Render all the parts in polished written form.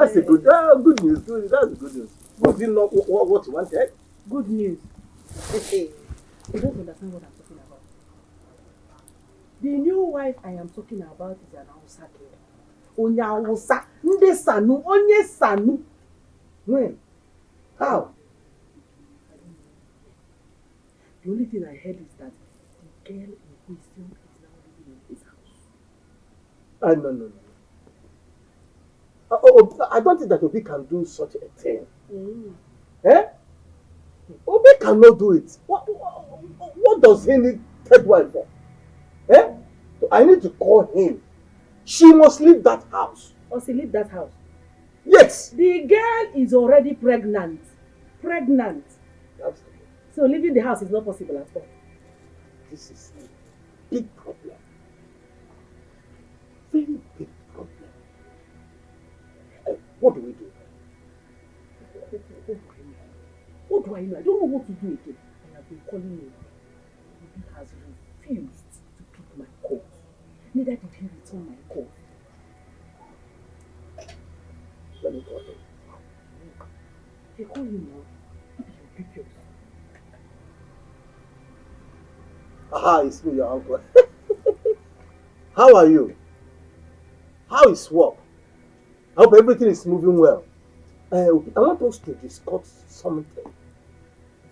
That's a good, good news. Good, that's good news. Was it not what you wanted? Good news. You don't understand what I'm talking about. The new wife I am talking about is an Hausa girl. Onya Hausa, Nde Sanu, Onye Sanu. When? How? The only thing I heard is that the girl in question is now living in his house. No. I don't think that Obi can do such a thing. Eh? Obi cannot do it. What does he need third wife for? Eh? So I need to call him. She must leave that house. Or she leave that house? Yes. The girl is already pregnant. Pregnant. Absolutely. So leaving the house is not possible at all. This is a big problem. Very big problem. What do we do? What do I know? I don't know what to do again. I have been calling him. He has refused to pick my call. Neither did he return my call. Let me call him. They call him now. Maybe he'll pick yours. Aha, it's me, your uncle. How are you? How is work? I hope everything is moving well. I want us to discuss something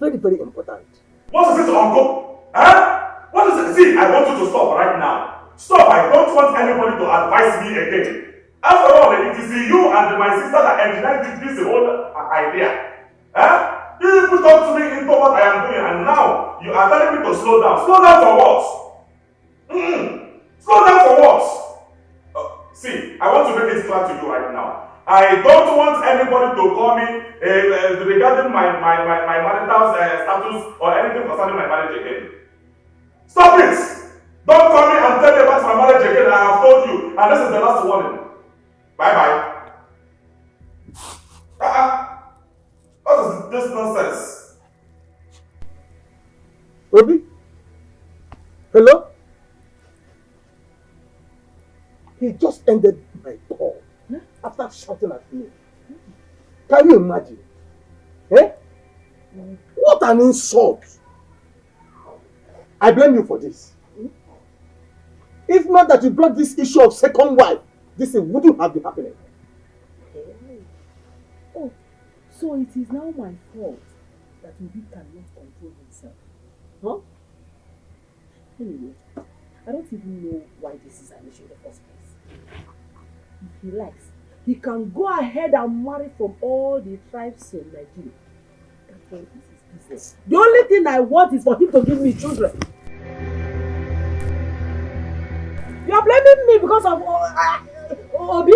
very, very important. What is it, uncle? Huh? What is it? See, I want you to stop right now. Stop! I don't want anybody to advise me again. After all, it is you and my sister that engineered this whole idea. Huh? You people talk to me into what I am doing, and now you are telling me to slow down. Slow down for what? Slow down for what? See, I want to make it clear to you right now. I don't want anybody to call me regarding my marital status or anything concerning my marriage again. Stop it! Don't call me and tell me about my marriage again. I have told you, and this is the last warning. Bye-bye. What is this nonsense? Obi? Hello? He just ended my call after shouting at me. Can you imagine? Eh? What an insult! I blame you for this. If not that you brought this issue of second wife, this wouldn't have been happening. Oh, so it is now my fault that Obi cannot control himself. Huh? Anyway, I don't even know why this is an issue in the first place. If he likes, he can go ahead and marry from all the tribes in Nigeria. That's all this is business. The only thing I want is for him to give me children. You are blaming me because of Obi?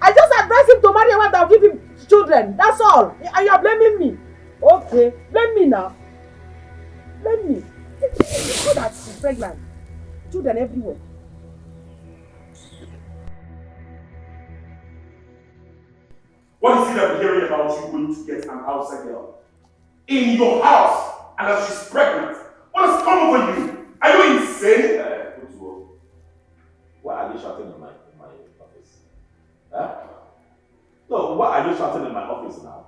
I just advised him to marry a wife that will give him children. That's all. And you are blaming me. Okay, blame me now. Blame me. It's good that she's pregnant. Children everywhere. What is it that we're hearing about you going to get an outside girl in your house and that she's pregnant? What has come over you? Are you insane? Why are you shouting in my office? Huh? No, why are you shouting in my office now?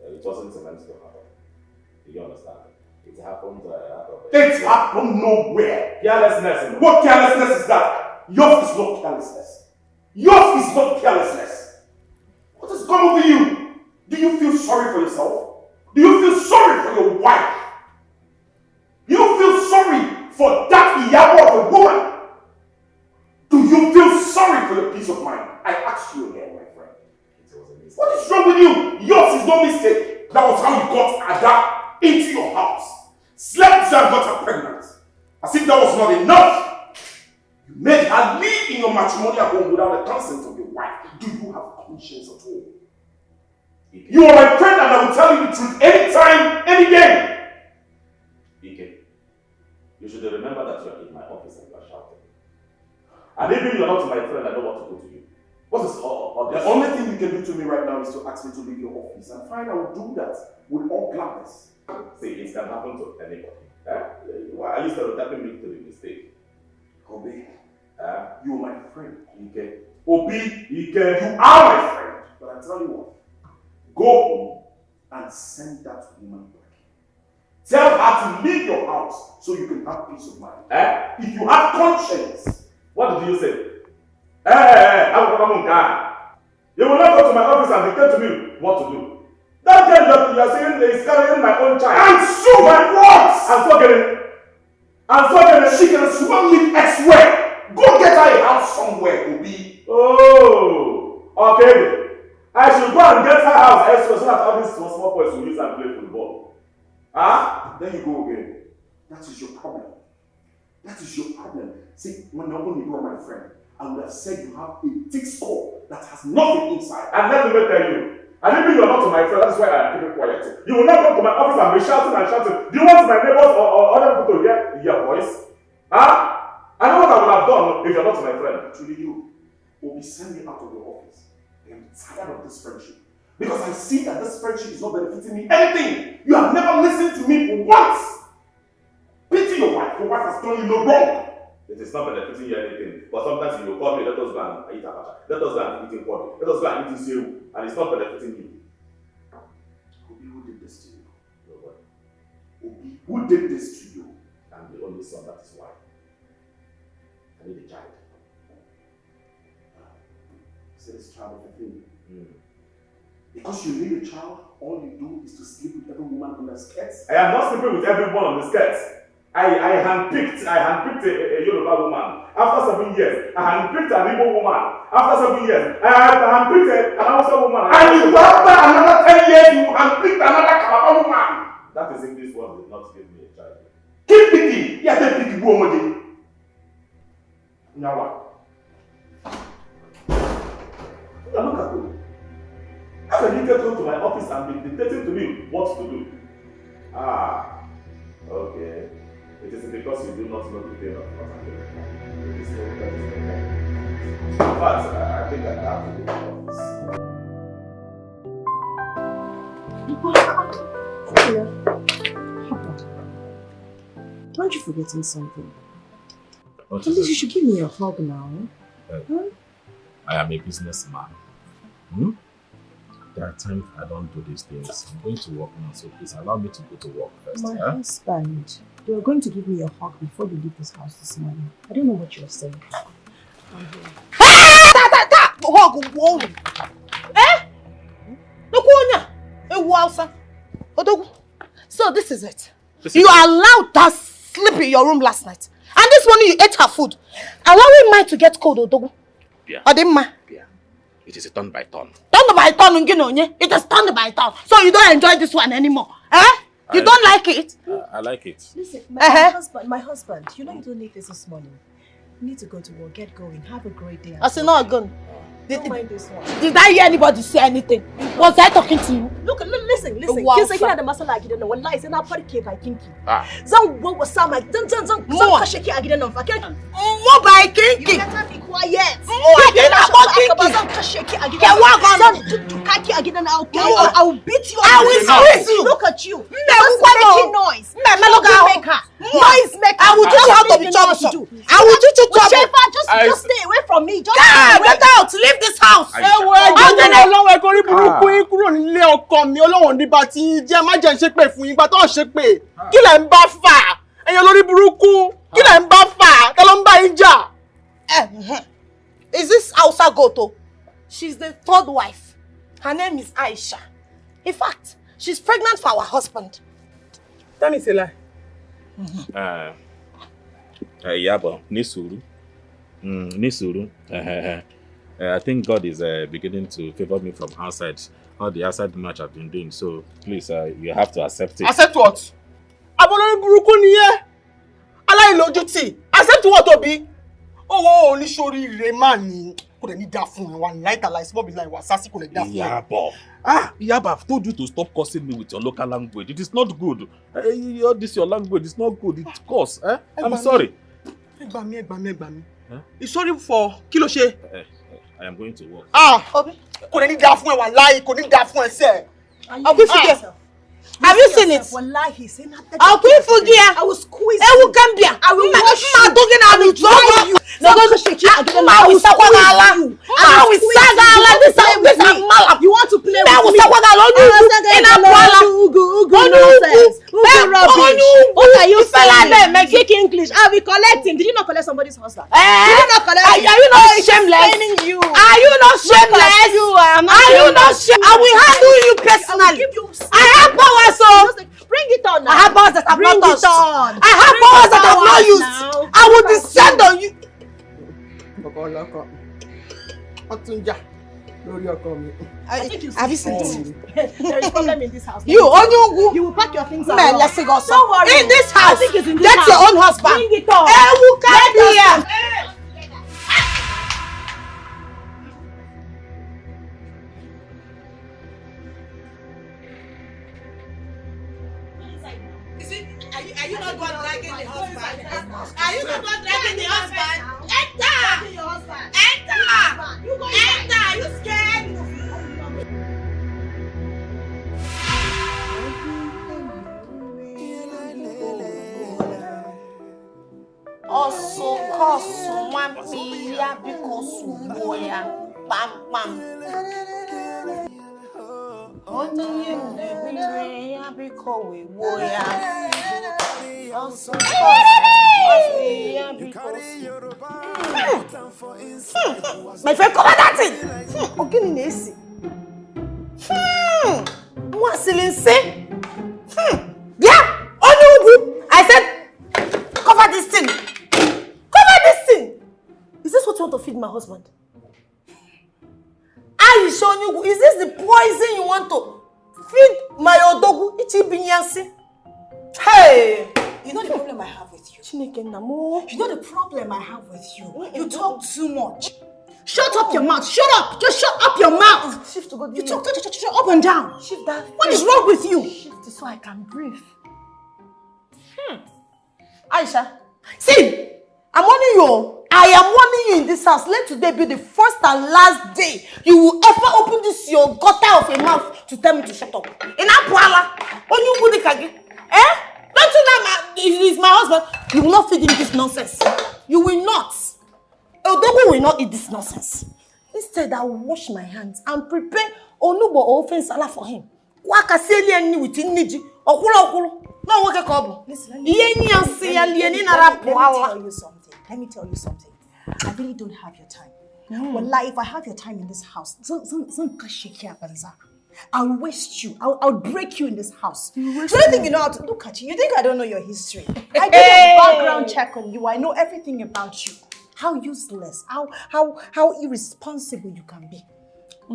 It wasn't meant to happen. Do you understand? It happened out of it. It happened nowhere. Carelessness. What carelessness is that? Yours is not carelessness. Yours is not carelessness. What has come over you? Do you feel sorry for yourself? Do you feel sorry for your wife? Do you feel sorry for that Iyabo of a woman? Do you feel sorry for your peace of mind? I asked you again, my friend. It was a mistake. What is wrong with you? Yours is no mistake. That was how you got Ada into your house. Slept with her and got her pregnant. As if that was not enough. You made her live in your matrimonial home without the consent of your wife. Do you have conscience at all? You are my friend and I will tell you the truth anytime, any day. Ike, you should remember that you are in my office and you are shouting. And even you are not my friend, I don't want to go to you. What is all The only thing you can do to me right now is to ask me to leave your office. And fine, I will do that with all gladness. See, it can happen to anybody. Why are you stereotyping me to the mistake? Kobe, you are my friend. Ike, Obi, you are my friend. But I tell you what, go home and send that woman back. Tell her to leave your house so you can have peace of mind. If you have conscience. What did you say? You will not go to my office and dictate to me what to do. That girl you are saying is carrying my own child. And so my words! I'm forgetting. She can swim me elsewhere. Go get her a house somewhere, Obi. Oh, okay. I should go and get her house elsewhere so that all these small boys will use and play football. There you go again. That is your problem. That is your problem. See, when you were my friend, I would have said you have a thick skull that has nothing inside. And let me tell you, I didn't mean you are not my friend, that's why I am keeping quiet. You will not come to my office and be shouting and shouting. Do you want my neighbors or other people to hear your voice? I know what I would have done if you are not my friend. Actually, you will be sending out of your office. I am tired of this friendship. Because I see that this friendship is not benefiting me anything. You have never listened to me for once. Pity your wife. Your wife has done you no wrong. It is not benefiting you anything. But sometimes you will call me, let us go and eat abacha. Let us go and eat kwadu. Let us go and eat isewu. And it's not benefiting you. Obi, who did this to you? Nobody. Obi, who did this to you? I'm the only son, that is why. I need a child. Say this child of a thing. Because you need a child, all you do is to sleep with every woman on their skirts. I am not sleeping with everyone on the skirts. I handpicked a Yoruba woman. After 7 years, I handpicked an Igbo woman. After 7 years, I handpicked an Hausa woman. And you after another 10 years, you handpicked another Calabar woman. That is if this one did not give me a child. Keep picking. Yeah, they pick woman. Now what? Now look at you. How can you get home to my office and be dictating to me what to do? Okay. It is because you do not know the pain of what I'm doing. It is no that is no. In fact, I think I have to go to the office. Aren't you forgetting something? At least you should give me a hug now. I am a businessman. There are times I don't do these things. I'm going to work now, so please allow me to go to work first. My husband, you were going to give me a hug before you leave this house this morning. I don't know what you're saying. So this is it. You allowed that sleep in your room last night. And this morning you ate her food. Allowing mine to get cold, Odogu. Yeah. Odimma. Yeah. It is a turn by turn. Turn by turn, it is turn by turn. So you don't enjoy this one anymore. You don't like it? I like it. Listen, my husband, you know you don't need this morning. You need to go to work, get going, have a great day. I said no again. Don't mind this one. Did I hear anybody say anything? Was I talking to you? Look, listen. Wow, Kin san kina da masala a gidan nan. Wallahi sai na farke bakin ki. Ah. Zan wawwasa ma zan kashe ki a gidan nan fa. Mo bakin ki. You better be quiet. I did not bakin ki. Zan kashe ki a gidan Ke nan. wa gon. Zan tuttuka ki a gidan nan. I will beat you. I will squeeze you. Look at you. Making noise. Maker. Noise maker. I will teach you how to be troublesome. I will teach you trouble. Just stay away from me. Just Get out. Leave this house. Ọlọ́run ẹ̀kọ́ rí burúkú yín kúrò nílé ọkọ mi Ọlọ́run nígbà tí jẹ́ má jẹ́ ń ṣépè fún yín gbà tó ń ṣépè kí lẹ̀ ń bá fà ẹ̀yin olórí burúkú kí lẹ̀ ń bá fà ta ló ń bá yín jà. Is this Hausa Goto? She's the third wife. Her name is Aisha. In fact, she's pregnant for our husband. Tell me it's a lie. Yabo, Nisuru. Nisuru. I think God is beginning to favor me from outside. All the outside match I've been doing. So please, you have to accept it. Accept what? Abolori burúkú ni ẹ́. Aláìlójútì. Accept what, Obi? Owó oníṣoríire máa ní kò lè ní dá fún ẹ wà láìtàláì small business wà sásì kò lè dá fún ẹ. Yabo. Yabo, I've told you to stop cursing me with your local language. It is not good. All this your language is not good. It's coarse. I'm sorry. Ẹ gbà mí. It's sorry for kí ló ṣe? I am going to work. Obi, Kò lè ní dá fún ẹ wà láì kò ní dá fún ẹ sẹ́. have you seen it? Wallahi, say nothing. I will I will squeeze you. you. Gambia. I will wash you. I will drive you. No, don't shake you. I will sagala. I will sagala. This is malam. You want to play I will with me? sagala. What are you saying? Speak English. I'll be collecting. Did you not collect somebody's husband? Did you not collect? Are you not shameless? Are you not shameless? Are you not shameless? I will handle you personally. I have powers, so bring it on now. I have powers that I've not touched. I have Bring powers the that I've not powers used. now. I will descend on you. I think you Have you seen this? There is problem in this house. You, Onyugu. You will pack your things out. Man, let's go. Don't worry. In this house, I think it's in this get house. your own husband. Bring it on. Who can be here? Are you not going dragging the husband? Are you not going dragging the husband? Enter! Enter! Enter! Are you scared? Also, cause one ya because boya, bam bam. Only you ya because we boya. Also, cause ya because. My friend, cover that thing. Okay, Nisi. What's it say? Yeah, Onyugu. I said, cover this thing. Cover this thing. Is this what you want to feed my husband? Aisha Onyugu, is this the poison you want to feed my odogu? Ichibinyansi. Hey! You know the problem I have with you? Chineke namo. You know the problem I have with you? You talk too much. Shut up your mouth. Shut up. Just shut up your mouth. Shift to go. You talk up and down. Shift that. What is wrong with you? Shift so I can breathe. Aisha, see, I'm warning you. I am warning you in this house. Let today be the first and last day you will ever open this your gutter of a mouth to tell me to shut up. In Apuala, when you put the kagi, don't you know he's my husband? You will not feed him this nonsense. You will not. Odogo will not eat this nonsense. Instead, I will wash my hands and prepare onubo or offense salad for him. Waka seli ni within niji. Okulu. No work a couple. Listen, let me tell you something. I really don't have your time. Well, if I have your time in this house, I'll waste you. I'll break you in this house. So you think you know how to look at you? You think I don't know your history? I did a background check on you. I know everything about you. How useless, how irresponsible you can be.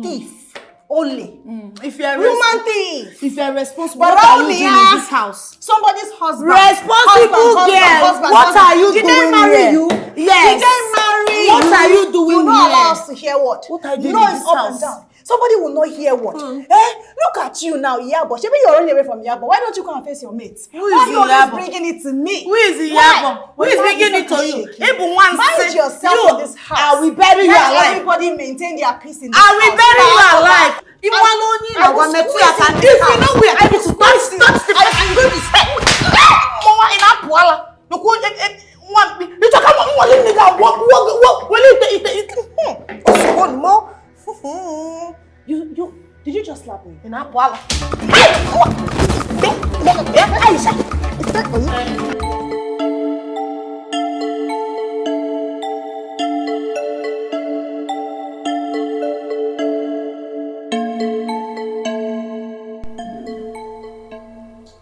Thief. Only. If you're human thief. If you're responsible, what are you doing in this house? Somebody's husband. Responsible girl. What are you doing here? Did they marry you? Yes. Did they marry you? What are you doing here? You're not allowed to hear what? What are you doing know in this up house? and down. Somebody will not hear what. Look at you now, Yabo. Maybe you're running away from Yabo. Why don't you come and face your mates? Who is Why are you always Yabo? bringing it to me? Who is Yabo? Who is bringing it to you? Mind yourself in this house. I will bury you Let alive. everybody maintain their peace in this I will house. bury you alive. I will If squeeze in you this know house. we are able to touch the person, I'm going to say, Mama in Apuala. You go, you talk about one nigga. One more. Did you just slap me? In Apuala. Aisha, is that for you?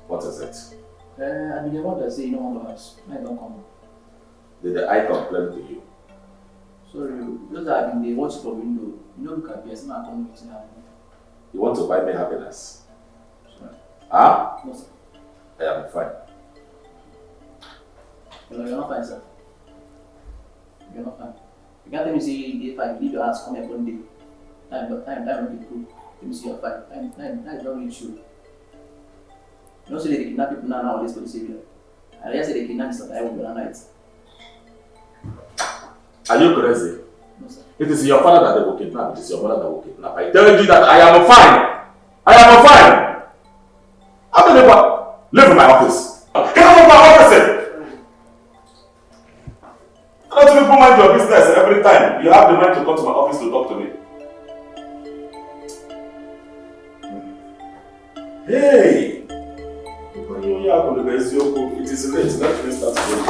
What is it? I mean, the one that say you don't want to house. I don't come. Did I complain to you? Sorry, those that have been they watch from window. You know, look at PS, man, come with now. You want to buy me happiness? Sorry. Huh? No, sir. I am fine. You're not fine, sir. You're not fine. You can't tell me say if I leave your house, come here one day. Time don't be good. Let me see you're fine. Time is not really true. You know, say they kidnap people nowadays for the savior. I just say they kidnap Mr. Taiwo the night. Are you crazy? No, sir. It is your father that they will kidnap. It is your mother that will kidnap. I tell you that I am fine. I am fine. How can you leave from my office? Get out of my office! I don't even mind your business. every time you have the mind to come to my office to talk to me. Hey! It is late. Let me start again.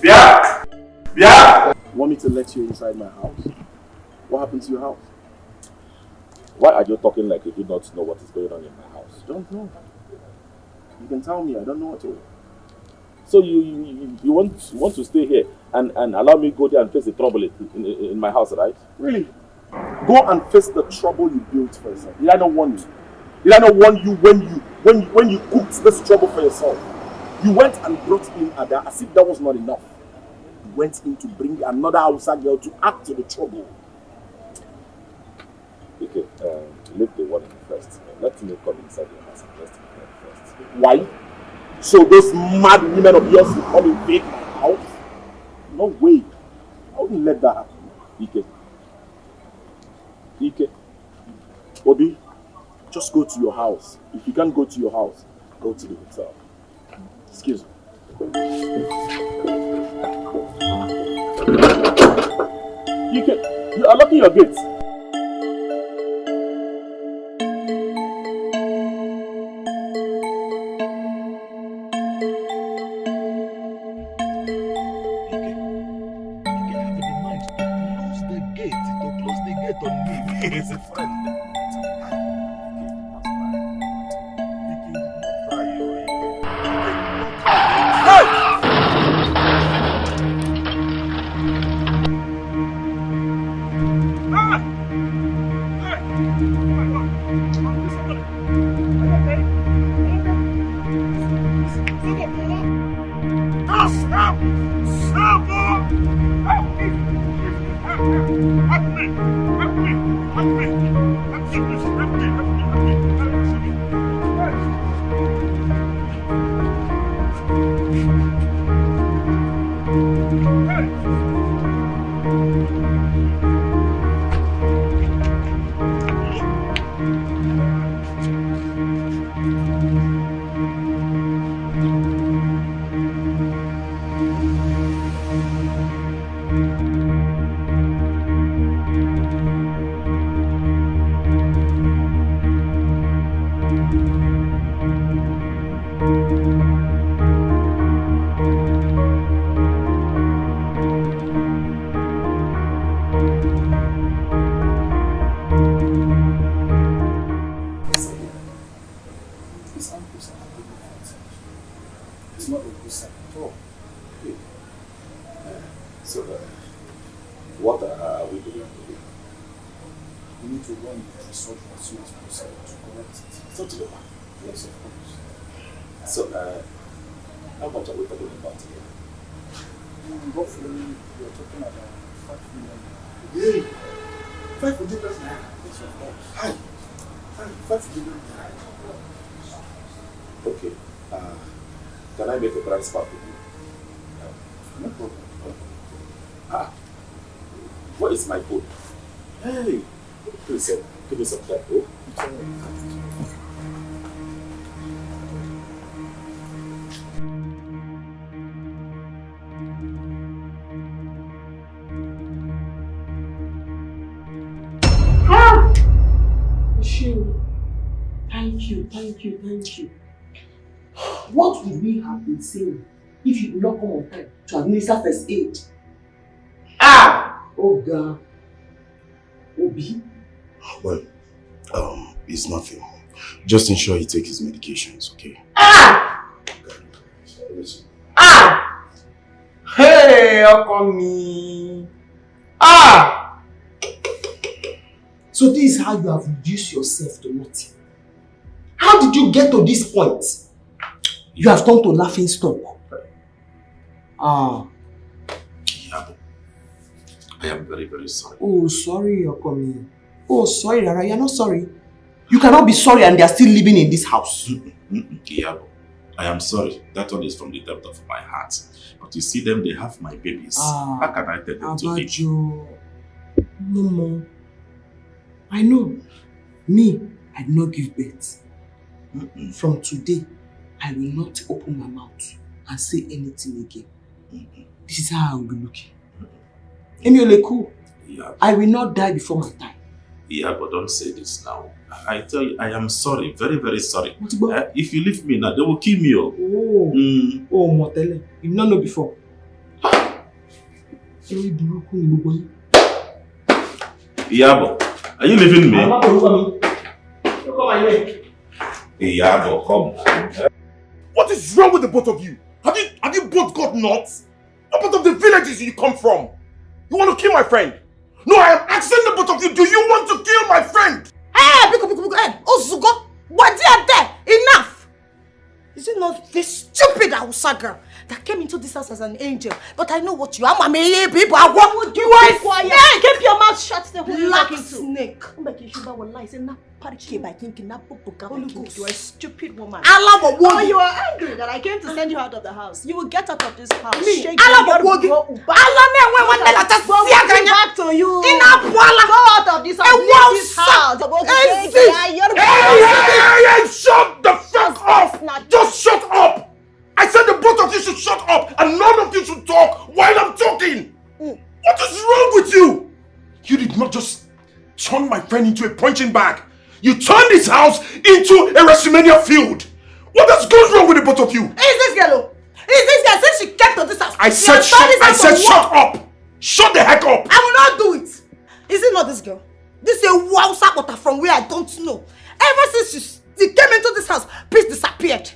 Bia! Bia! Want me to let you inside my house? What happened to your house? Why are you talking like you do not know what is going on in my house? Don't know. You can tell me, I don't know at all. So you want to stay here and allow me go there and face the trouble in my house, right? Really? Go and face the trouble you built for yourself. Did I not warn you? Did I not warn you when you cooked this trouble for yourself? You went and brought in Ada as if that was not enough. You went in to bring another Hausa girl to add to the trouble. Okay, leave the one first. Let me come inside your house and rest in bed first. Why? So those mad women of yours will come invade my house? No way. I wouldn't let that happen. Ike. Obi, just go to your house. If you can't go to your house, go to the hotel. Excuse me. You are locking your gates. He's a friend. Okay. Can I make a transfer with you? No problem. What is my phone? Hey, please give me some time. Oh. Thank you. What would we have been saying if you would not come on time to administer first aid? Oh God. Obi? Well, it's nothing. Just ensure he takes his medications, okay? Hey, how come me? So this is how you have reduced yourself to nothing. How did you get to this point? You have turned to laughing stock. Yeah, I am very, very sorry. Oh, sorry, Okomi. Oh, sorry, Rara. You're not sorry. You cannot be sorry and they are still living in this house. Yeah, I am sorry. That one is from the depth of my heart. But you see them, they have my babies. How can I tell them to leave? No more. I know. Me, I did not give birth. From today, I will not open my mouth and say anything again. This is how I will be looking. Emiole, Yeah. I will not die before my time. Yeah, but don't say this now. I tell you, I am sorry, very, very sorry. What about? If you leave me now, they will kill me. Oh, Motele, you did not know before. Iyabo, are you leaving me? I'm not going to come my way. Iyabo, come. What is wrong with the both of you? Have you both got nuts? What part of the villages you come from? You want to kill my friend? No, I am asking the both of you, do you want to kill my friend? Hey, hey, Ozugo, what are there? Enough! Is it not this stupid Hausa girl that came into this house as an angel? But I know what you are, Mama. People, I want you are quiet. Keep your mouth shut. Black snake. You are a stupid woman. Alamo Oh, Wogi. you are angry that I came to send you out of the house. You will get out of this house. Me, Shake Alamo your Wogi. back. Back To you. Ina Go out of this house. Leave this house. Hey, shut the fuck up! Just shut up! I said the both of you should shut up and none of you should talk while I'm talking! What is wrong with you? You did not just turn my friend into a punching bag. You turned this house into a WrestleMania field. What has gone wrong with the both of you? Is this girl? Is this girl? Since she came to this house, I said shut up! Shut the heck up! I will not do it. Is it not this girl? This is a wow sabota from where I don't know. Ever since she came into this house, peace disappeared.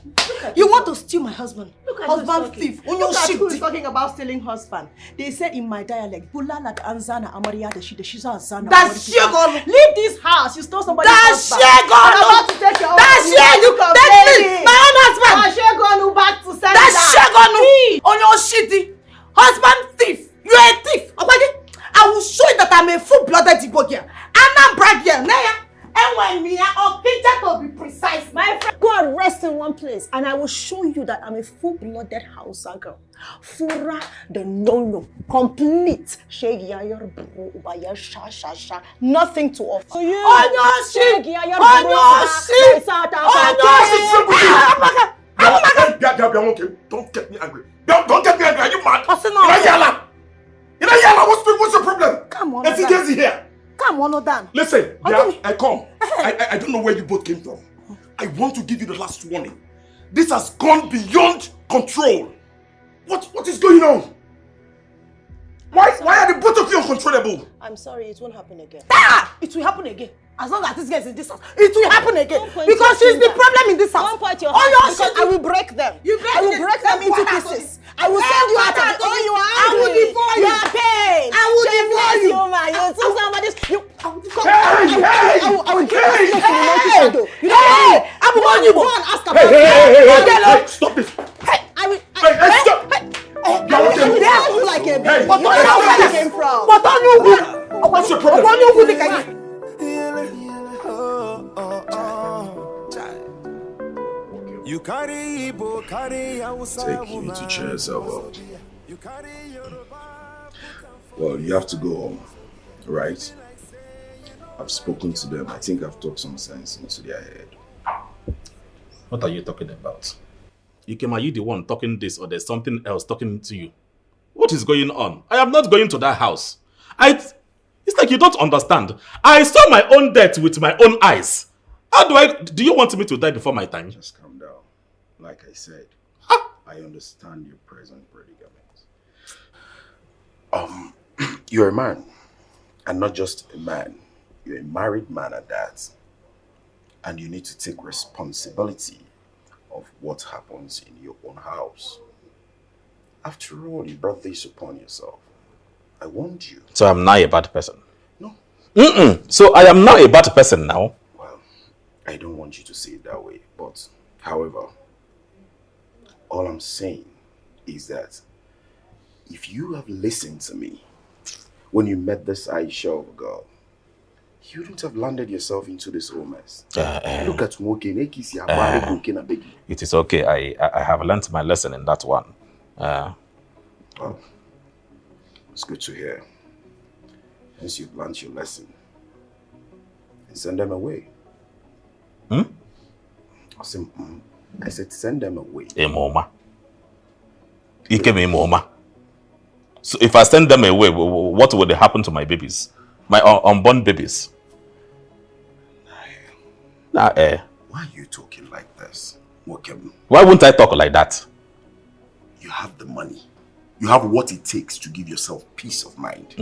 You want to steal my husband? Husband thief. Look at who is talking about stealing husband. They say in my dialect, Bulala Anzana Amaria the Shiza Azana. That's Shegon. Leave this house. You stole somebody's That's husband. Shegon. I'm about to take your That's Shegon. Take me. My own husband. That's Shegon back to send That's that. Shegon. On your shitty husband thief. You are a thief. Okay? I will show you that I'm a full-blooded Igbo girl. I'm girl. Naya. And when me or Peter to be precise, My friend, go and rest in one place and I will show you that I'm a full-blooded Hausa girl. Fura the no, complete. Nothing to offer. You. On your shit. Don't get me angry. Don't get me angry. Are you mad? What's your problem? Come on, Let's get here. Come on, Dan. Listen, I come. I don't know where you both came from. I want to give you the last warning. This has gone beyond control. What is going on? Why are the both of you uncontrollable? I'm sorry, it won't happen again. It will happen again. As long as this girl is in this house, it will happen again. Because she's the problem in this house. Don't point your Oh, hand your because I will break them. I will break them into pieces. I will send you out of it. Oh, you are I will angry. divorce You you. are paid. I will divorce you. Man. You took somebody's. You. Hey! I will give you snake in the monkey Hey! shadow. You know what? I'm going Go and ask about it. Stop this! I will. Hey, stop! I will tell you like a baby. Hey. You know where I came from. But on you, What's your problem? on you, who they can. You carry Igbo, carry Hausa. Take you to cheer yourself up. Well, you have to go home, right? I've spoken to them. I think I've talked some sense into their head. What are you talking about? Ikem, are you the one talking this or there's something else talking to you? What is going on? I am not going to that house. It's like you don't understand. I saw my own death with my own eyes. Do you want me to die before my time? Just calm down. Like I said, I understand your present predicament. You're a man, and not just a man. You're a married man at that. And you need to take responsibility of what happens in your own house. After all, you brought this upon yourself. I warned you. So I'm not a bad person? No. So I am not a bad person now? Well, I don't want you to see it that way. But, however, all I'm saying is that if you have listened to me when you met this Aisha girl, you wouldn't have landed yourself into this whole mess. Look at It is okay. I have learnt my lesson in that one. Well, it's good to hear. Once you've learnt your lesson, and send them away. I said send them away. Emoma. Ikem Emoma. So if I send them away, what will happen to my babies? My unborn babies? Why are you talking like this? Why wouldn't I talk like that? You have the money. You have what it takes to give yourself peace of mind.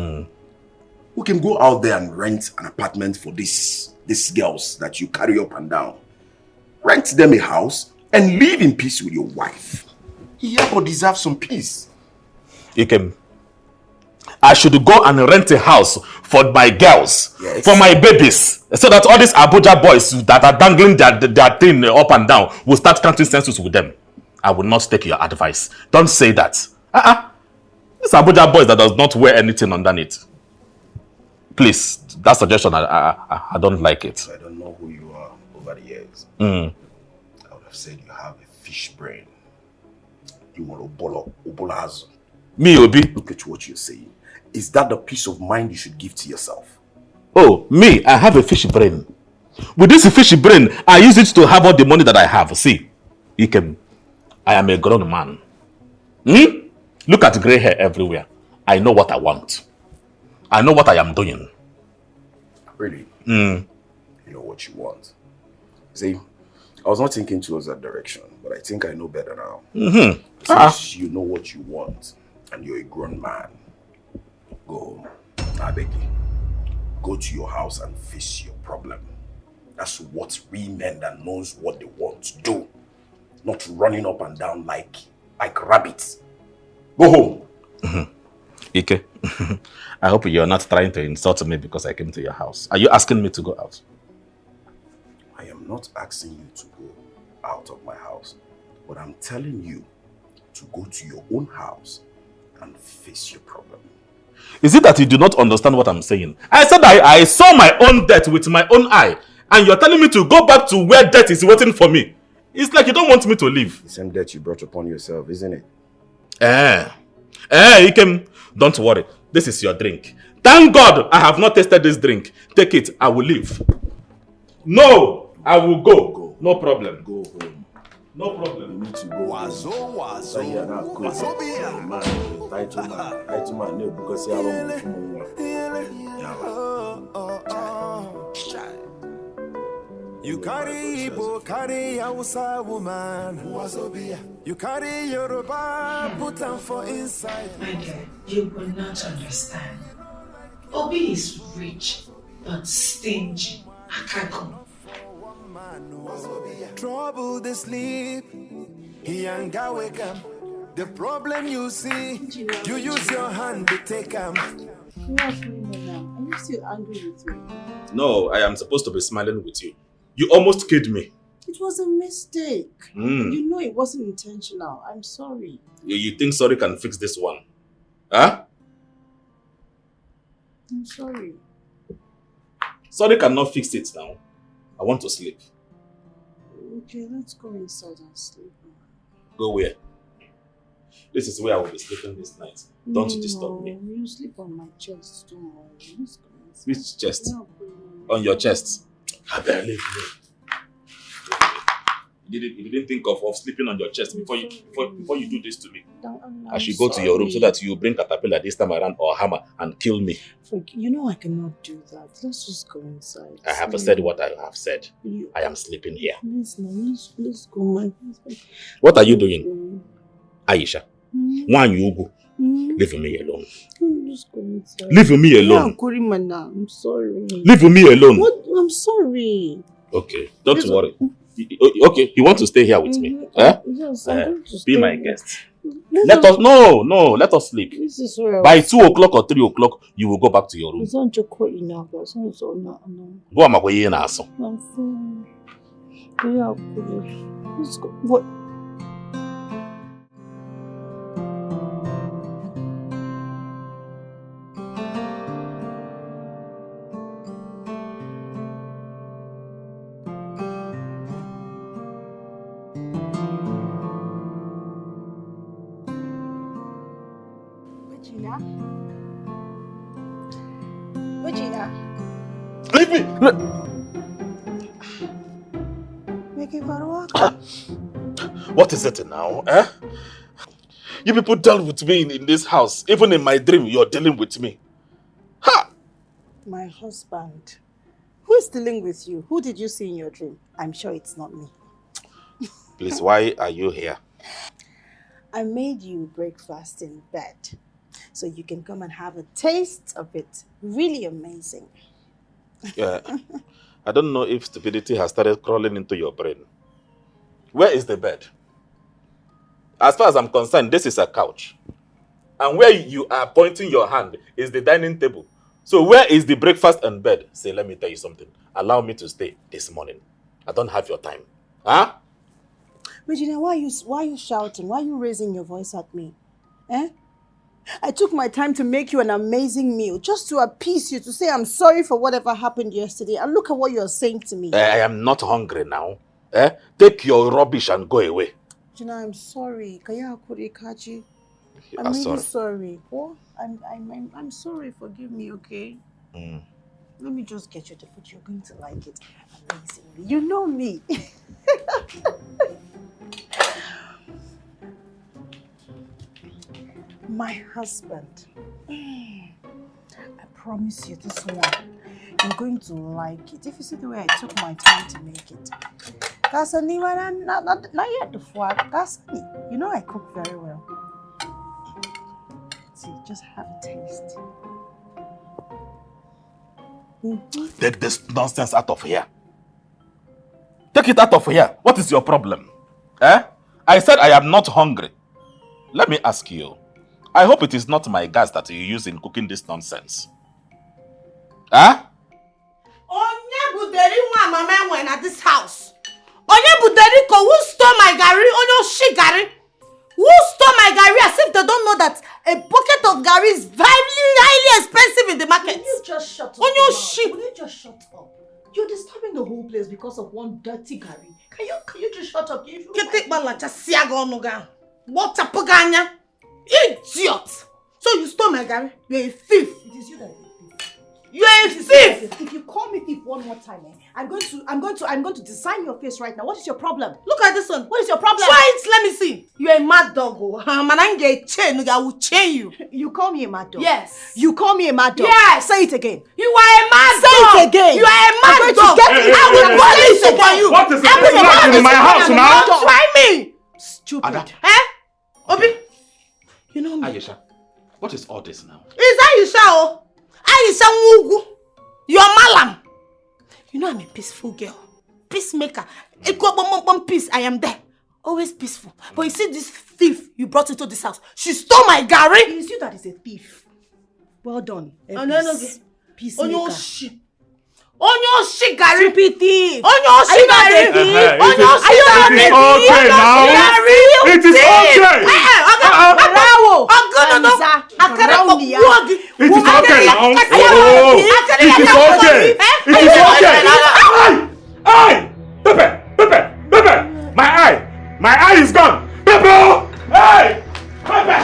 We can go out there and rent an apartment for these girls that you carry up and down. Rent them a house and live in peace with your wife. Iyabo deserves some peace. I should go and rent a house for my girls, for my babies, so that all these Abuja boys that are dangling their thing up and down will start counting census with them. I will not take your advice. Don't say that. These Abuja boys that does not wear anything underneath. Please, that suggestion, I don't like it. I don't know who you are over the years. I would have said you have a fish brain. You want Obolazo. Me, Obi? Look at what you're saying. Is that the peace of mind you should give to yourself? Oh, me, I have a fish brain. With this fish brain, I use it to have all the money that I have. See, I am a grown man. Look at gray hair everywhere. I know what I want. I know what I am doing. Really? You know what you want. See, I was not thinking towards that direction, but I think I know better now. Since you know what you want, and you're a grown man, go home. I beg you. Go to your house and face your problem. That's what real men that knows what they want to do. Not running up and down like rabbits. Go home. Ike, I hope you're not trying to insult me because I came to your house. Are you asking me to go out? I am not asking you to go out of my house, but I'm telling you to go to your own house and face your problem. Is it that you do not understand what I'm saying? I said I saw my own death with my own eye, and you're telling me to go back to where death is waiting for me. It's like you don't want me to leave. The same death you brought upon yourself, isn't it? Ikem, don't worry. This is your drink. Thank God I have not tasted this drink. Take it. I will leave. No, I will go. No problem. Go home. No problem. You need to go. Wazo. You carry Igbo, carry Hausa woman. You carry Yoruba, put them for inside. My dear, you will not understand. Obi is rich, but stingy. Akago. Trouble they sleep. He ain't got wake up. The problem you see, you use your hand to take him. Are you still angry with me? No, I am supposed to be smiling with you. You almost killed me. It was a mistake. You know it wasn't intentional. I'm sorry. You think sorry can fix this one? Huh? I'm sorry. Sorry cannot fix it now. I want to sleep. Okay, let's go inside and sleep. Go where? This is where I will be sleeping this night. Don't disturb me. You sleep on my chest tomorrow. Let's go inside. Which chest? On your chest. I barely leave you didn't think of sleeping on your chest before you do this to me. I should go to your room so that you bring caterpillar this time around or hammer and kill me. You know I cannot do that. Let's just go inside. I have said what I have said. I am sleeping here. Let's go, my husband. What are you doing? Aisha. Why you go? Leave me alone. Just go inside. Leave me alone. Yeah, I'm sorry. Leave me alone. What? I'm sorry. Okay, don't worry. Okay, you want to stay here with me? Yes, I'm going to be my guest. Let us sleep. This is where by 2 o'clock or 3 o'clock, you will go back to your room. It's not enough. Go on, my I'm fine. Yeah, let's go. What? Leave me! Make it What is it now? You people dealt with me in this house. Even in my dream, you're dealing with me. Ha! My husband. Who is dealing with you? Who did you see in your dream? I'm sure it's not me. Please, why are you here? I made you breakfast in bed so you can come and have a taste of it. Really amazing. Yeah. I don't know if stupidity has started crawling into your brain. Where is the bed? As far as I'm concerned, this is a couch. And where you are pointing your hand is the dining table. So where is the breakfast and bed? Say, let me tell you something. Allow me to stay this morning. I don't have your time. Huh? Regina, why are you shouting? Why are you raising your voice at me? Eh? I took my time to make you an amazing meal just to appease you, to say I'm sorry for whatever happened yesterday. And look at what you're saying to me. I am not hungry now. Take your rubbish and go away. Regina, I'm sorry. I'm I'm really sorry. sorry. Oh, I'm sorry. Forgive me, okay? Let me just get you the food. You're going to like it amazingly. You know me. My husband. I promise you this one. You're going to like it. If you see the way I took my time to make it. You know I cook very well. See, just have a taste. Take this nonsense out of here. Take it out of here. What is your problem? I said I am not hungry. Let me ask you. I hope it is not my gas that you use in cooking this nonsense. Onye buderi nwa mama when at this house. Onye buderi ko who stole my gari? Onye shi gari? Who stole my gari as if they don't know that a bucket of gari is highly expensive in the market? Will you just shut up? Onye shi. Will you just shut up? You're disturbing the whole place because of one dirty gari. Can you just shut up? Kete balacha siaga onuga. What a poganya. Idiot! So you stole my gari? You're a thief. It is you that is a thief. You're a thief! If you call me thief one more time, I'm going to design your face right now. What is your problem? Look at this one. What is your problem? Try it, let me see. You're a mad dog. Man, I get chain. I will chain you. You call me a mad dog? Yes. You call me a mad dog? Yes. Say it again. You are a mad Say dog. it again. You are a mad dog. I will police you for you. What is this in my house now? Don't try me. Stupid. Ada. Obi? You know me. Aisha, what is all this now? Is Aisha? Aisha Mugu. You're Malam. You know I'm a peaceful girl. Peacemaker. Peace. I am there. Always peaceful. But you see this thief you brought into this house. She stole my gari. It is you that is a thief. Well done. Peacemaker. Onyo shi gari. Stupid thief. Onyo shi gari. Onyo shi gari. It is okay now. It is okay. It is okay now. Oh, it is okay. It is okay. Eye! Pepe! My eye is gone. Pepe! Hey! Pepe!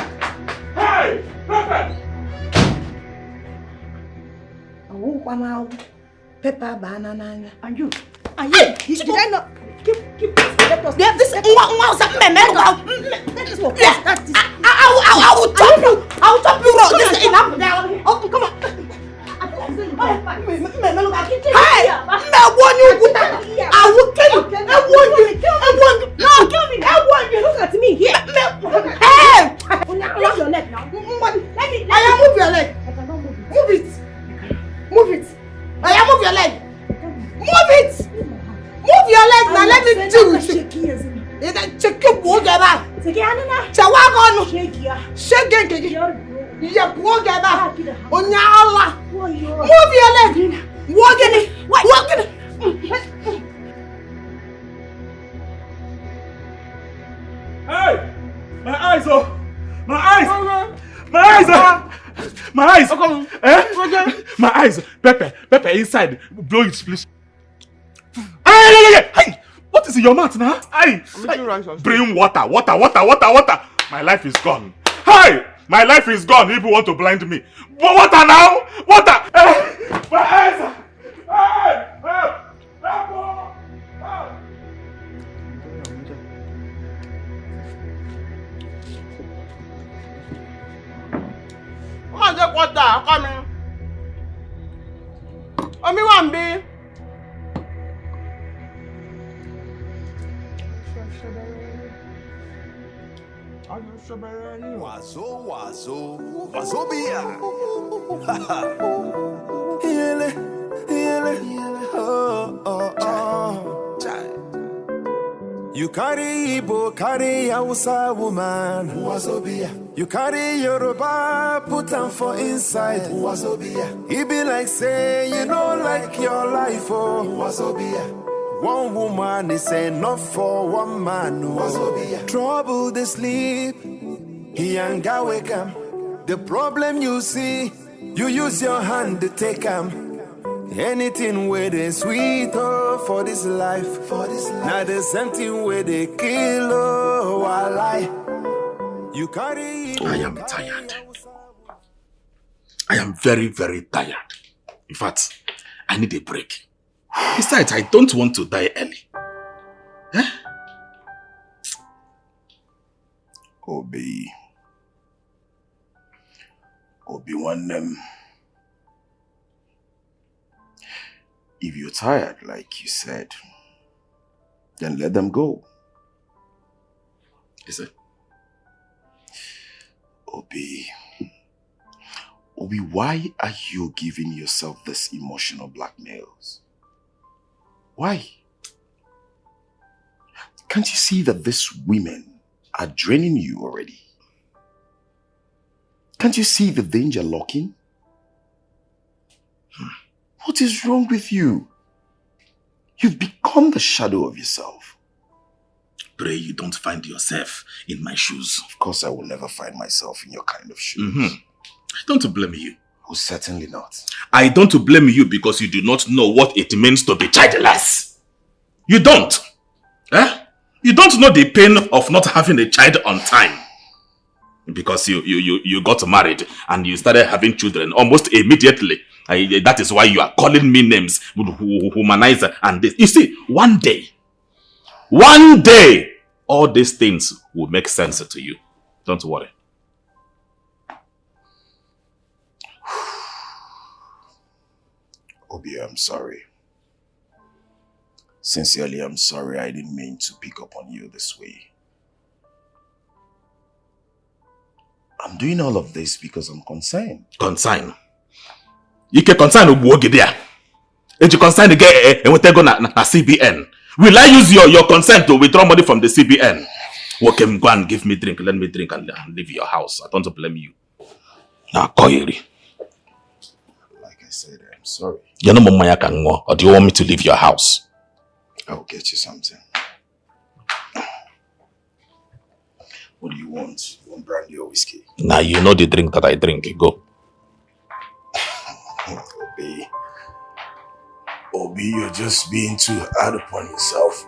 Hey! Pepe! Pepper banana. And you? Did I not keep let us? Yeah, this I will top you. I will top you raw. This is enough. Oh, come on. Hey, I want you. I will kill you. I want you. No, kill me. I want you. Look at me here. Hey, move your leg now. I am move your leg. I cannot move it. Move it. Move it. I am move your leg. Move it. Move your leg now. Let me do it. Check your boy, Gaba. Chawagon. Shake ya boy, Gaba. Onyala. Move your leg. Walk in it. Walk in it. Hey! My eyes, oh! My eyes! My eyes! My eyes! My eyes! Pepper, inside. Blow it, please. Hey! What is in your mouth now? Hey! Bring water. My life is gone. Hey! My life is gone. People want to blind me. Water now! Water! Hey! My eyes! Hey! Omi wà ń bí. Wazobia. Yele, yele, oh. You carry Igbo, carry Hausa woman. Wazobia. You carry Yoruba, put them for inside. Wazobia. It be like say you don't like your life, oh. Wazobia. One woman is enough for one man. Oh. Trouble they sleep, he ain't got wake up. The problem you see, you use your hand to take him. Anything where they sweet oh for this life. Now the same thing where they kill oh while you carry. I am tired. I am very, very tired. In fact, I need a break. Besides, I don't want to die early. Eh? Obi, want them. If you're tired, like you said, then let them go. Is it? Obi, why are you giving yourself this emotional blackmails? Why? Can't you see that these women are draining you already? Can't you see the danger lurking? What is wrong with you? You've become the shadow of yourself. Pray you don't find yourself in my shoes. Of course I will never find myself in your kind of shoes. I don't blame you. Oh, certainly not. I don't blame you because you do not know what it means to be childless. You don't. Eh? You don't know the pain of not having a child on time. Because you got married and you started having children almost immediately. That is why you are calling me names, humanizer and this. You see, one day, all these things will make sense to you. Don't worry. Obi, I'm sorry. Sincerely, I'm sorry. I didn't mean to pick up on you this way. I'm doing all of this because I'm concerned. Concerned? You can concern Ubuogidea. And you concern again and we take on na CBN. Will I use your consent to withdraw money from the CBN? Okay, go and give me drink. Let me drink and leave your house. I don't blame you. Now, Koyeri. Like I said, I'm sorry. You know Mama can go, or do you want me to leave your house? I'll get you something. What do you want? You want brandy or whiskey? Now you know the drink that I drink. Go. Obi, you're just being too hard upon yourself.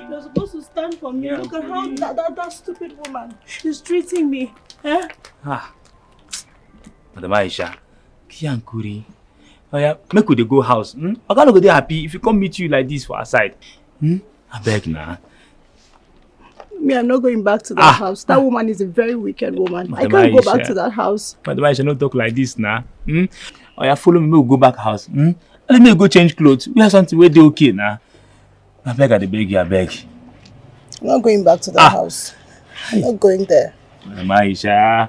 You're supposed to stand for me. Look at how that stupid woman is treating me. Eh? Madam Aisha, Kiankuri. Oh yeah, make we go house. I can't go there happy if you come meet you like this for our side. I beg now. Me, I'm not going back to that house. That woman is a very wicked woman. Madam I can't Aisha. go back to that house. Madam Aisha, don't talk like this now. Oh yeah, follow me, we'll go back house. Let me go change clothes. We have something where they okay now. I beg, I beg you, I beg. I'm not going back to that house. I'm not going there. Madam Aisha.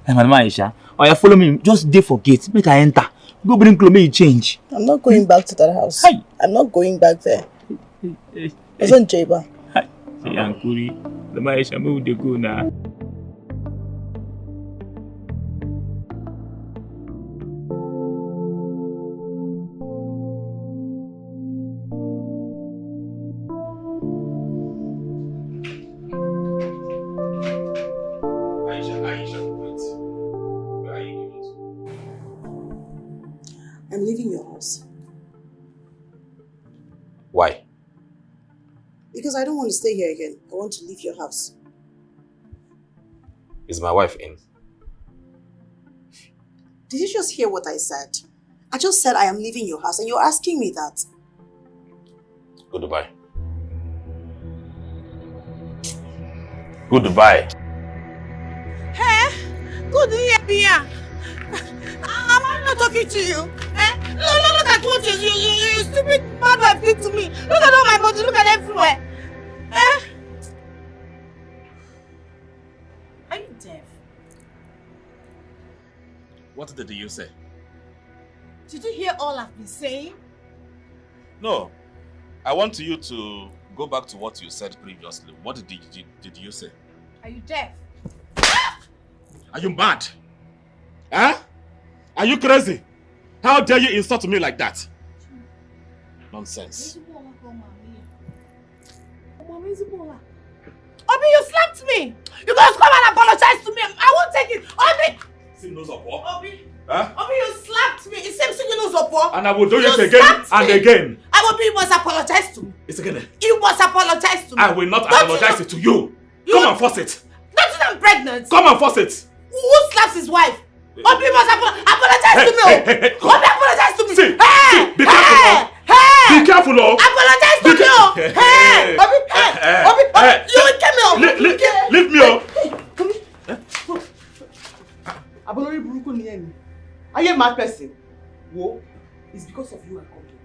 Madam Aisha. Oh yeah, follow me. Just dey for gate. Make I enter. Go bring clothes, make you change. I'm not going back to that house. Hi. I'm not going back there. Isn't Jeba? Hi. Say Ankuri. Madam Aisha, make we go now. I'm leaving your house. Why? Because I don't want to stay here again. I want to leave your house. Is my wife in? Did you just hear what I said? I just said I am leaving your house and you're asking me that. Goodbye. Goodbye. Hey, good here. Am I not talking to you? Eh? Look at what you stupid bad wife did to me. Look at all my body, look at everywhere. Eh? Are you deaf? What did you say? Did you hear all I've been saying? No. I want you to go back to what you said previously. What did you say? Are you deaf? Are you mad? Huh? Are you crazy? How dare you insult me like that? Nonsense. Obi, you slapped me! You guys come and apologize to me! I won't take it! Obi! Obi! Huh? Obi, you slapped me! It seems you know Zopo. And I will do it again and again. Obi, you must apologize to me. It's again. You must apologize to me. I will not apologize to you. Come and force it. Don't you know I'm pregnant? Come and force it. Who slaps his wife? Obi must apologize to me. Obi, apologize to me. See, hey! Be careful, hey! Be careful, oh. Apologize to me, oh. Hey! Obi, you will kill me, oh. Leave me, oh. Abolori buruku ni eni. Are you a mad person? Wo, it's because of you I come here.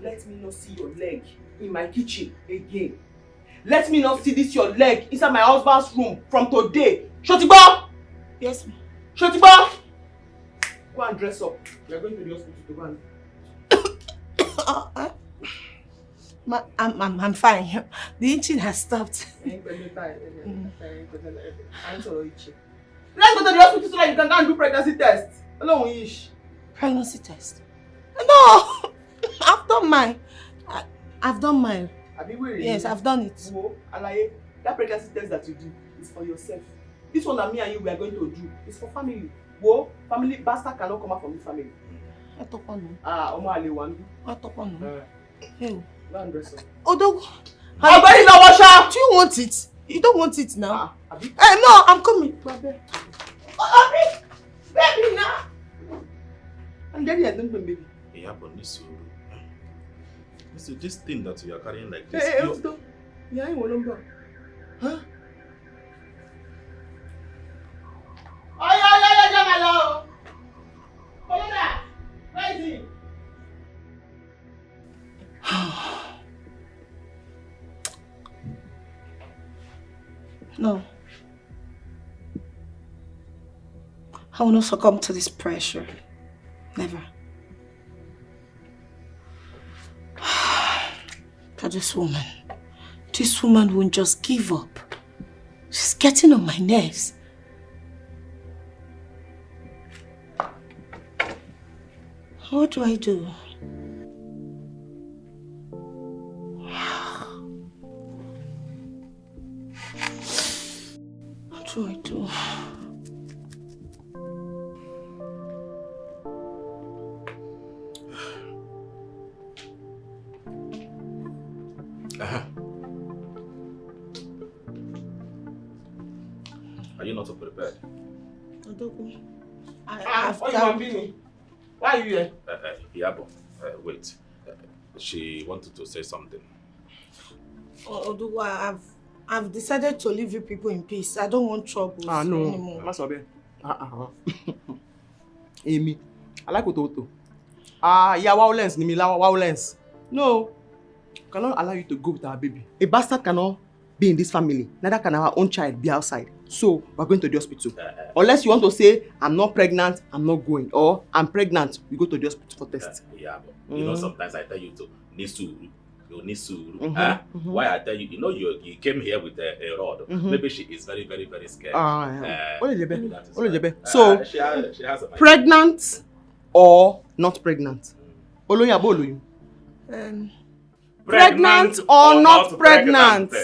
Let me not see your leg in my kitchen again. Let me not see this your leg inside my husband's room from today. Shotibo! Yes, ma'am. Shotibo! Go and dress up. We are going to the hospital to go and... I'm fine. The itching has stopped. Let's go to the hospital so that you can go and do pregnancy test. Alone ish. Pregnancy test? No! I've done mine. I've done mine. Yes, I've done it. Alaye, that pregnancy test that you do is for yourself. This one that me and you we are going to do is for family. Wo, family bastard cannot come out from this family. I talk on. Omo Ale wan. I talk on. Hey. Go and dress up. Odo. Ogbeni no washa. Do you want it? You don't want it now. No, I'm coming. Baby, now. I'm getting a baby. Yeah, but this thing that you are carrying like this. Hey, what's that? Yeah, I want to. Huh? Ay, Jamalo. Follow that. Where is he? No. I will not succumb to this pressure. Never. But this woman won't just give up. She's getting on my nerves. What do I do? What do I do? Are you not prepared? Why are you here? Yabo, wait. She wanted to say something. Oduwa, I've decided to leave you people in peace. I don't want troubles anymore. Masobe. Amy, I like Ototo. Yeah, violence, Nimila, violence. No, cannot allow you to go with our baby. A bastard cannot be in this family. Neither can our own child be outside. So we're going to the hospital. Unless you want to say, I'm not pregnant, I'm not going. Or I'm pregnant, we go to the hospital for test. Yeah, but you know, sometimes I tell you to Nisuru. Why I tell you, you know, you came here with a rod. Maybe she is very, very, very scared. So, she has a pregnant or not pregnant? Pregnant or not pregnant?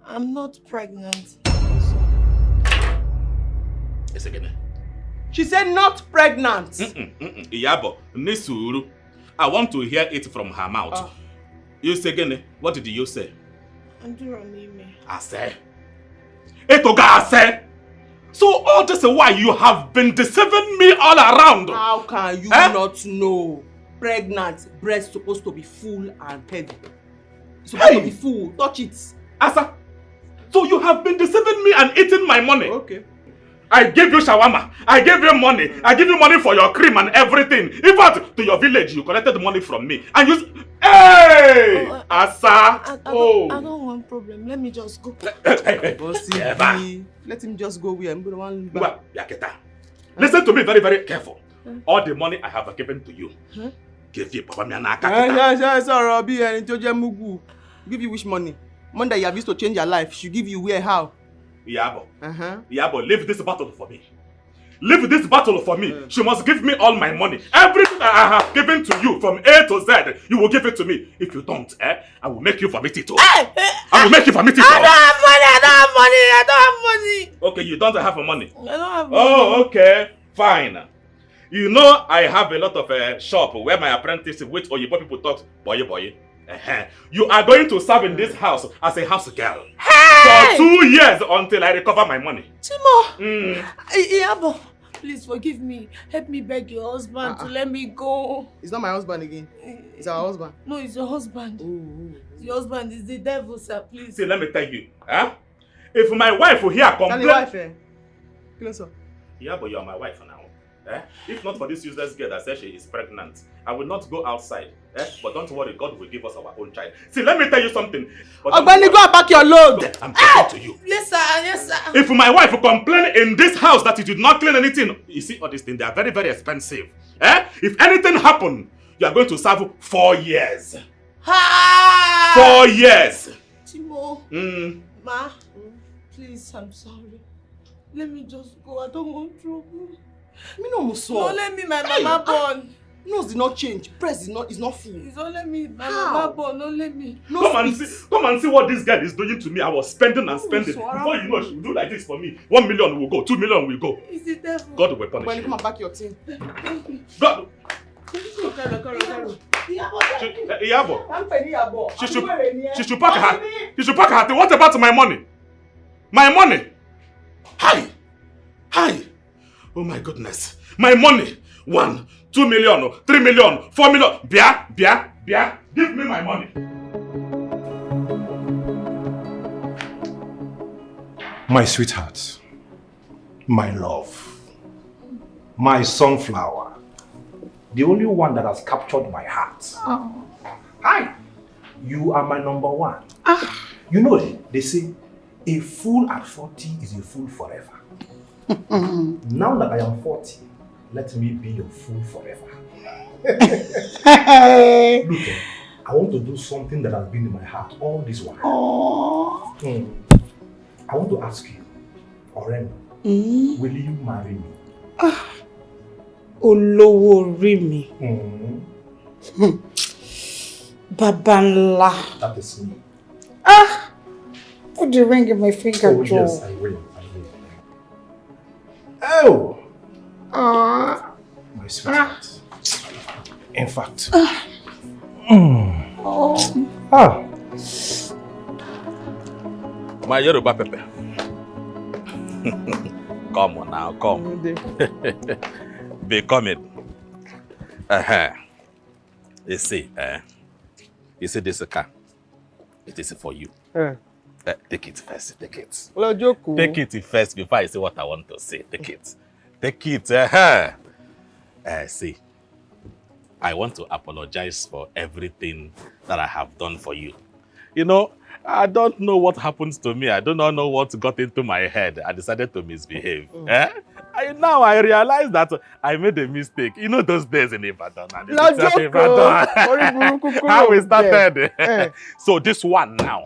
I'm not pregnant. It's again. She said not pregnant. Iyabo, Nisuru. I want to hear it from her mouth. You say again, what did you say? I say. Etoga, I say. So all this is why you have been deceiving me all around. How can you not know? Pregnant breast supposed to be full and heavy. It's supposed to be full. Touch it. Asa, so you have been deceiving me and eating my money. Okay. I gave you shawarma. I gave you money. I give you money for your cream and everything. In fact, to your village, you collected the money from me. And you... Hey! Asa! I don't want problem. Let me just go. Bossy, let him just go where I'm going to want. Listen to me very, very careful. All the money I have given to you. Give you Papa Mianaka. Give you which money? Money that you have used to change your life. Should give you where, how? Yabo. Yabo, leave this battle for me. Leave this battle for me. She must give me all my money. Everything I have given to you from A to Z, you will give it to me. If you don't, I will make you vomit it all. I will make you vomit it all. I don't have money. Okay, you don't have money. I don't have money. Oh, okay. Fine. You know, I have a lot of shop where my apprentice, which Oyibo people talk, boy. You are going to serve in this house as a house girl for 2 years until I recover my money. Timo, Iyabo, please forgive me. Help me beg your husband to let me go. It's not my husband again. It's our husband. No, it's your husband. Your husband is the devil, sir. Please. See, let me tell you. If my wife will hear complain... Tell your wife, Closer. Yeah, but you are my wife now. If not for this useless girl that says she is pregnant, I will not go outside. But don't worry, God will give us our own child. See, let me tell you something. Ogbeni, go and pack your load. I'm talking to you. Yes, sir. If my wife will complain in this house that you did not clean anything, you see all these things, they are very, very expensive. If anything happens, you are going to serve 4 years. 4 years. Timo, Ma, please, I'm sorry. Let me just go. I don't want trouble. No, let me, my mama born. Nose did not change. Breast is not full. It's only me, my mama born. Don't let me. Come and see what this girl is doing to me. I was spending and spending. Before you know, she will do like this for me. 1 million will go, 2 million will go. It's the devil. God will punish you. Come and back your thing. God. Iyabo. She should pack her. She should pack her. What about my money? My money. Hi. Oh my goodness. My money. 1, 2 million, 3 million, 4 million. Bia. Give me my money. My sweetheart. My love. My sunflower. The only one that has captured my heart. Hi. You are my number one. You know, they say, a fool at 40 is a fool forever. Now that I am 40, let me be your fool forever. Look, I want to do something that has been in my heart all this while. I want to ask you, Oren, will you marry me? Olowo Rimi. Babanla. That is me. Put the ring in my finger, Oh, Joe. yes, I will. Oh! My sweetheart. In fact. My Yoruba Pepe. Come on now, come. Be coming. You see this car. It is for you. Take it first. Take it. Take it first before I say what I want to say. Take it. Take it. See, I want to apologize for everything that I have done for you. You know, I don't know what happens to me. I do not know what got into my head. I decided to misbehave. Now I realize that I made a mistake. You know those days in Ibadan. How we started. So this one now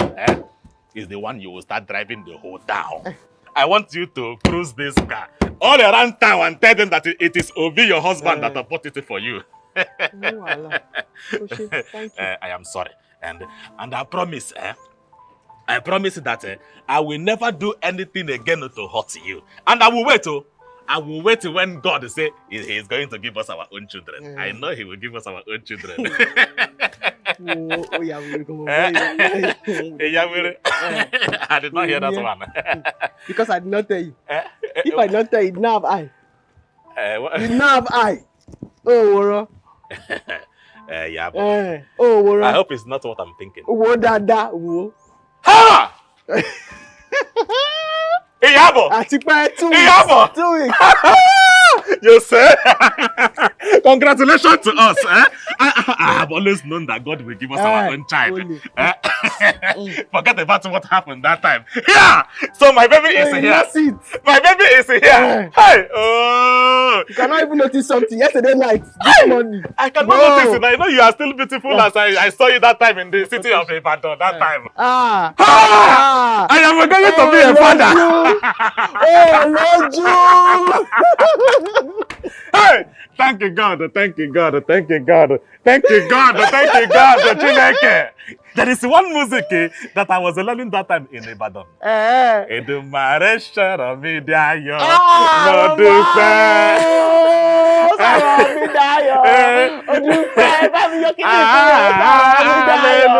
is the one you will start driving the whole town. I want you to cruise this car all around town and tell them that it is Obi, your husband, that bought it for you. Thank you. I am sorry. And I promise, I promise that I will never do anything again to hurt you. And I will wait. I will wait when God say He is going to give us our own children. I know He will give us our own children. I did not hear that one. Because I did not tell you. If I don't tell you, now have I. You now have I. Oh, Woro. Yeah, but Oh, what? I hope it's not what I'm thinking. What that? What? Ha! Iyabo! Àti pé 2 weeks. Iyabo! 2 weeks. You say? Congratulations to us. I have always known that God will give us our own child. Forget about what happened that time. Yeah! So my baby is here. My baby is here. Hey! Oh! You cannot even notice something. Yesterday night, this morning. I cannot notice it. I know you are still beautiful as I saw you that time in the city of Ibadan. That time. I am going to be a father. Hey! Thank you, God. Thank you, God. Thank you, God. Thank you, God. Thank you, God. Chineke. There is one music that I was learning that time in Ibadan. Edumare shara mi dayo, mo dupe.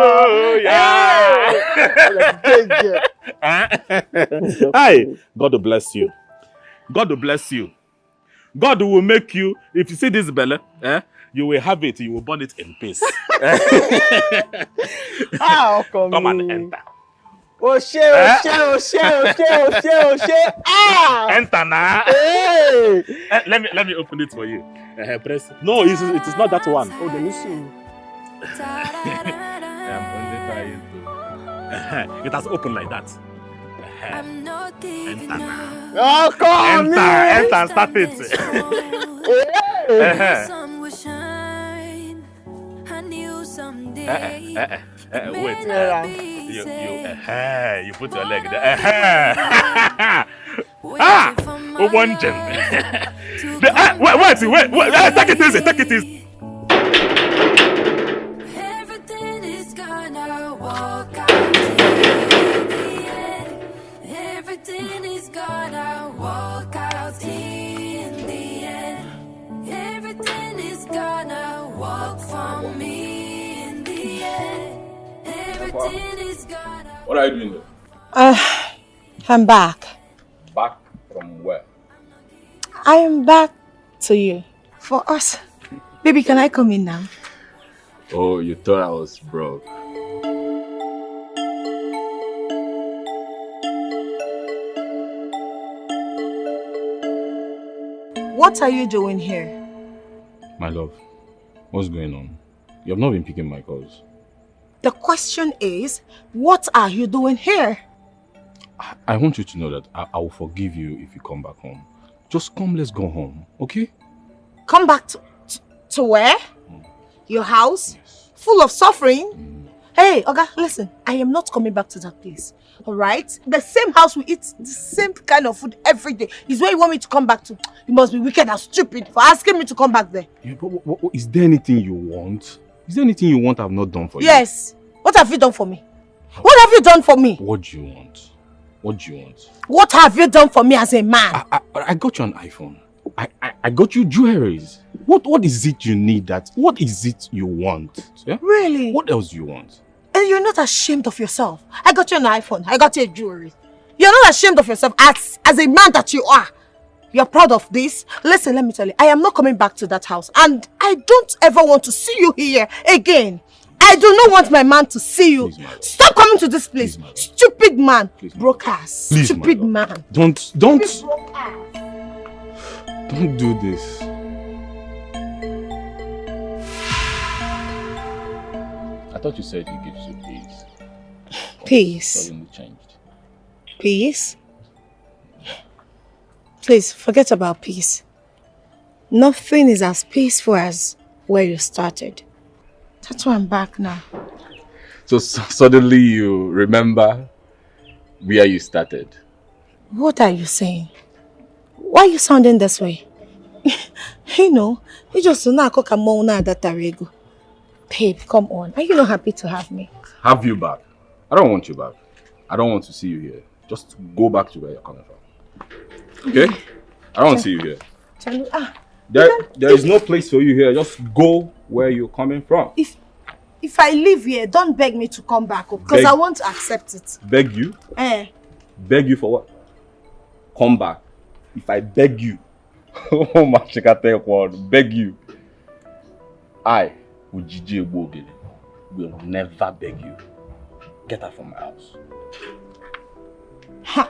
Hallelujah. Hi, God will bless you. God will bless you. God will make you, if you see this belly, you will have it, you will burn it in peace. Come and enter. Enter now. Hey. Let me open it for you. Press. No, it is not that one. Oh, let me see. I'm only trying to. It has opened like that. Enter now. Oh, come enter and start it. Wait. You put your leg there. One gem. Wait. Take it easy. Take it easy. Everything is gonna walk out Everything is gonna walk out in the end. Everything is gonna walk for me in the end. Everything is gonna. What are you doing there? I'm back. Back from where? I am back to you. For us. Baby, can I come in now? Oh, you thought I was broke. What are you doing here? My love, what's going on? You have not been picking my calls. The question is, what are you doing here? I want you to know that I will forgive you if you come back home. Just come, let's go home, okay? Come back to where? Your house? Yes. Full of suffering? Hey, Oga, listen, I am not coming back to that place. Alright? The same house we eat the same kind of food every day is where you want me to come back to. You must be wicked and stupid for asking me to come back there. Yeah, but is there anything you want? Is there anything you want I've not done for you? Yes. What have you done for me? What have you done for me? What do you want? What do you want? What have you done for me as a man? I got you an iPhone. I got you jewelries. What is it you need what is it you want? Yeah? Really? What else do you want? And you're not ashamed of yourself. I got you an iPhone. I got you a jewelry. You're not ashamed of yourself as a man that you are. You're proud of this. Listen, let me tell you. I am not coming back to that house. And I don't ever want to see you here again. I do not want my man to see you. Please, stop coming to this place. Please, stupid man. Broke ass. Please, stupid man. Don't do this. I thought you said he gives you peace. Peace. Suddenly changed. Peace? Please, forget about peace. Nothing is as peaceful as where you started. That's why I'm back now. So suddenly you remember where you started? What are you saying? Why are you sounding this way? You know, you just know that Babe, come on. Are you not happy to have me? Have you back? I don't want you back. I don't want to see you here. Just go back to where you're coming from. Okay? I don't want to see you here. There is no place for you here. Just go where you're coming from. If I leave here, don't beg me to come back because I won't accept it. Beg you? Beg you for what? Come back. If I beg you. Oh my, beg you. Ujiji Ebogele will never beg you. Get her from my house. Ha!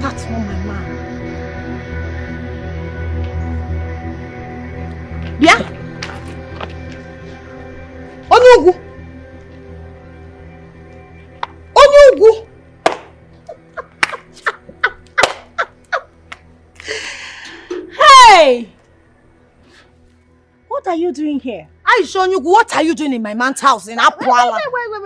That's not my man. Bia? Onyugu. Onyugu. Hey! What are you doing here? Aisha Onyugu, what are you doing in my man's house in Apwala?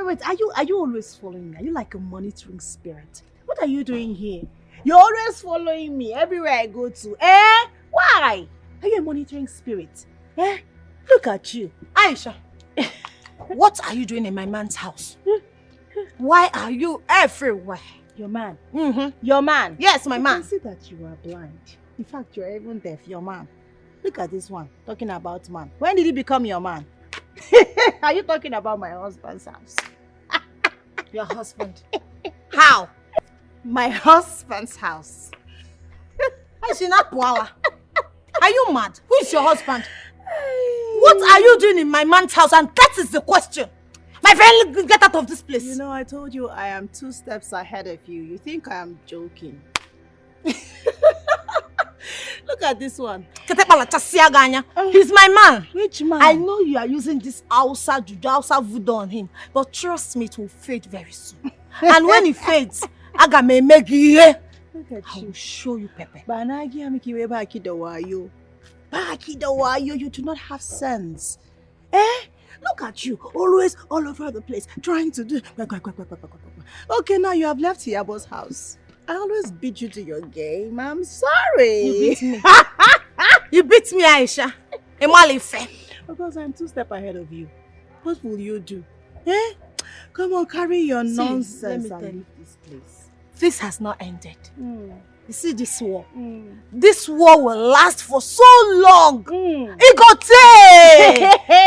Wait. Are you always following me? Are you like a monitoring spirit? What are you doing here? You're always following me everywhere I go to. Eh? Why? Are you a monitoring spirit? Eh? Look at you. Aisha, what are you doing in my man's house? Why are you everywhere? Your man. Mm-hmm. Your man. Yes, my man. I can see that you are blind. In fact, you're even deaf. Your man. Look at this one. Talking about man. When did he become your man? Are you talking about my husband's house? Your husband. How? My husband's house. Aisha Apwala. Are you mad? Who is your husband? What are you doing in my man's house? And that is the question. My friend, get out of this place. You know, I told you I am 2 steps ahead of you. You think I am joking? Look at this one. He's my man. Which man? I know you are using this Hausa voodoo on him, but trust me, it will fade very soon. And when it fades, Look at I will show you Pepe. You do not have sense. Eh? Look at you, always all over the place, trying to do... Okay, now you have left Yabo's house. I always beat you to your game. I'm sorry. You beat me. You beat me, Aisha. Because I'm 2 steps ahead of you. What will you do? Eh? Come on, carry your nonsense and leave this place. This has not ended. You see this war? This war will last for so long. It got take.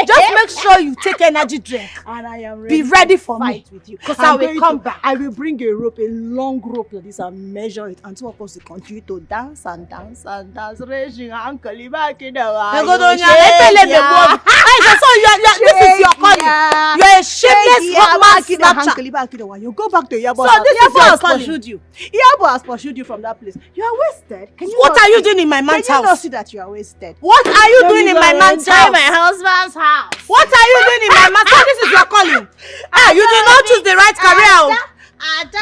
Just make sure you take energy drink. And I am ready. Be ready for fight me. with you. Because I will come back. I will bring a rope, a long rope like this, and measure it until of course you continue to dance and dance and dance. Raging uncle, this is your calling. You're a shameless hotman snatcher. You go back to Yabo. So this is your calling. Pursued you. Yabo has pursued you from that place. You are wasted. What are you doing in my man's house? Can you not see that you are wasted? What are you doing in my man's house? My husband's house. What are you doing in my man's house? This is your calling. You did not choose the right career.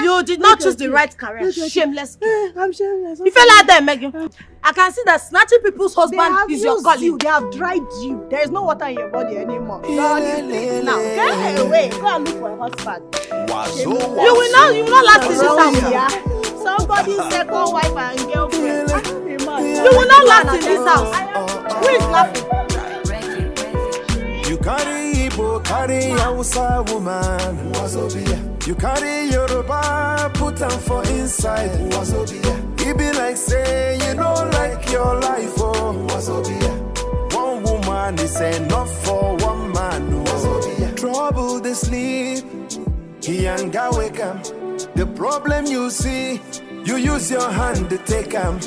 You did not choose the right career. Shameless. I'm shameless. You fell out there, Megan. I can see that snatching people's husband is your calling. They have dried you. There is no water in your body anymore. You are now. Get away. Go and look for a husband. You will not last in this house. Somebody's second wife and girlfriend. You will not last in this house. Who is laughing? You carry Igbo, carry Hausa woman. You carry Yoruba, put them for inside. It be like say you don't like your life, oh. One woman is enough for one man. Trouble they sleep, he ain't got wake up. The problem you see, you use your hand to take him.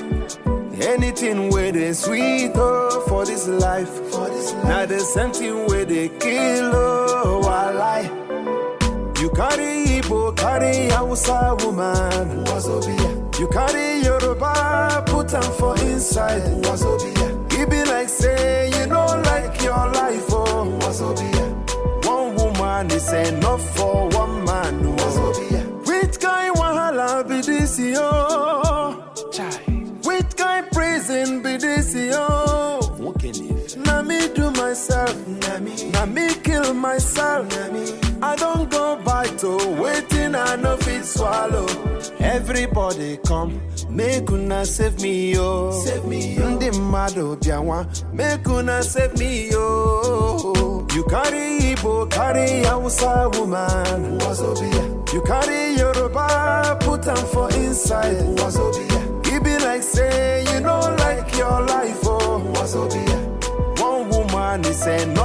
Anything where they sweet, oh, for this life. Now the same thing where they kill, oh, I. You carry Igbo, carry Hausa woman. You carry Yoruba, put them for inside. It be like say you don't like your life, oh. One woman is enough for one man, oh. Which kind wahala be this, yo? Which kind prison be this, yo? Na me do myself, na me kill myself. I don't go back to waiting, I no fit swallow. Everybody come, make una save me, yo. Save me, yo. Ndi mado biawa, make una save me, yo. You carry Igbo, carry Hausa woman. You carry Yoruba, put them for inside. say you don't like your life, oh. One woman is saying no